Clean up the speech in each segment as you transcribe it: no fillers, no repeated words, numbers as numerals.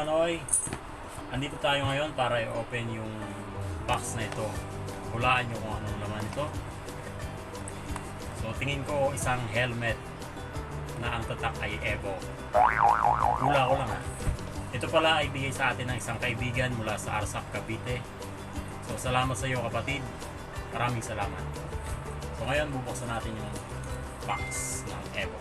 Manoy, andito tayo ngayon para i-open yung box na ito. Hulaan nyo kung anong laman ito. So tingin ko isang helmet na ang tatak ay EVO. Hula ko lang ha. Ito pala ay bigay sa atin ng isang kaibigan mula sa RSAP Cavite. So salamat sa iyo kapatid. Maraming salamat. So ngayon bubuksan natin yung box ng EVO.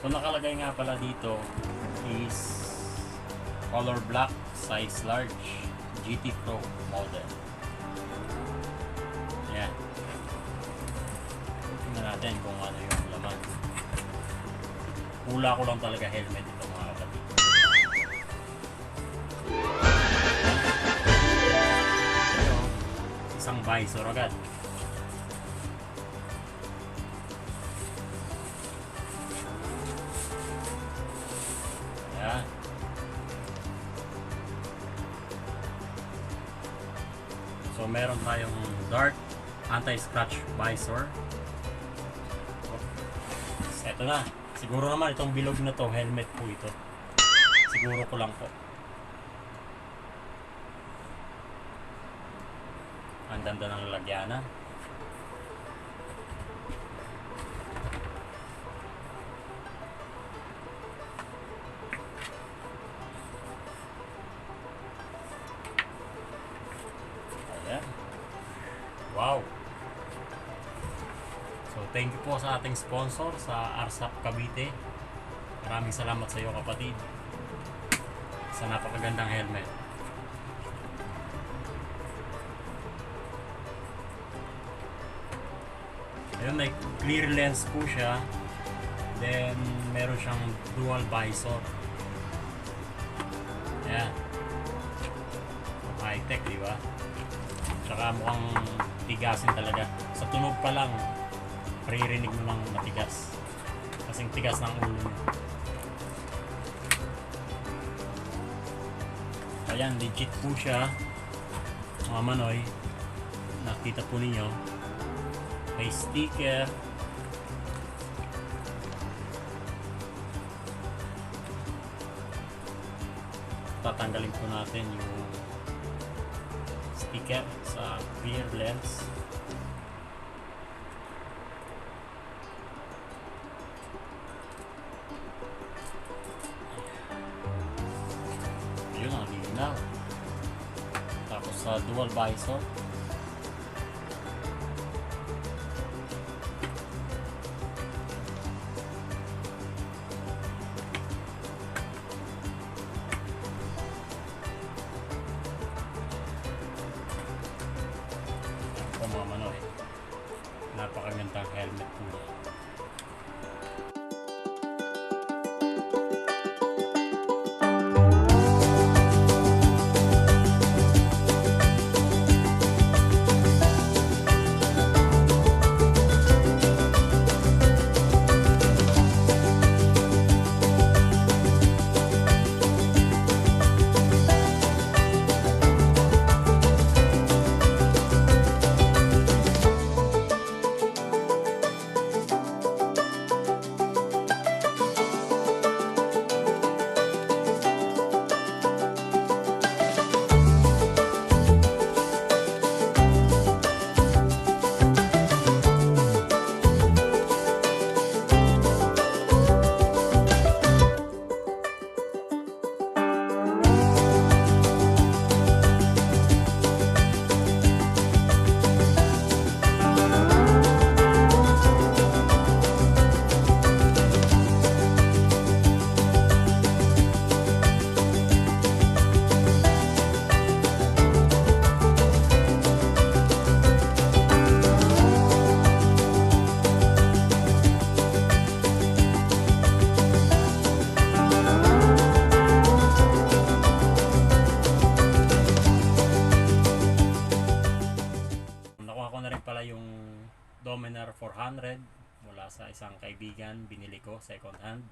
So nakalagay nga pala dito is color black, size large, GT Pro model. Ayan. Tingnan natin kung ano yung laman. Hula ko lang talaga helmet ito mga kapatid. Ito, isang visor agad. Ayan. So meron tayong dark anti-scratch visor. So, eto na. Siguro naman itong bilog na to, helmet po ito. Siguro ko lang po. Ang ganda ng lalagyanan. Wow! So thank you po sa ating sponsor sa RSAP Cavite. Maraming salamat sa iyo kapatid sa napakagandang helmet. Ayun, may clear lens po siya. Then meron siyang dual visor. Ayan. High tech, di ba? Tsaka mukhang tigasin talaga. Sa tunog pa lang, maririnig mo ng matigas. Kasing tigas ng ulo mo. Ayan, legit po siya. Mga Manoy, nakita po ninyo. May sticker. Tatanggalin po natin yung sticker sa clear lens. Yun ang linaw. Tapos sa dual visor. Mga Manoy, napakagandang helmet po. Dominar 400 mula sa isang kaibigan, binili ko second hand.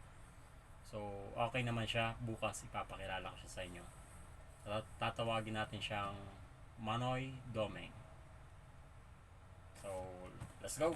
So okay naman siya, bukas ipapakilala ko siya sa inyo. Tatawagin natin siyang Manoy Domeng. So let's go.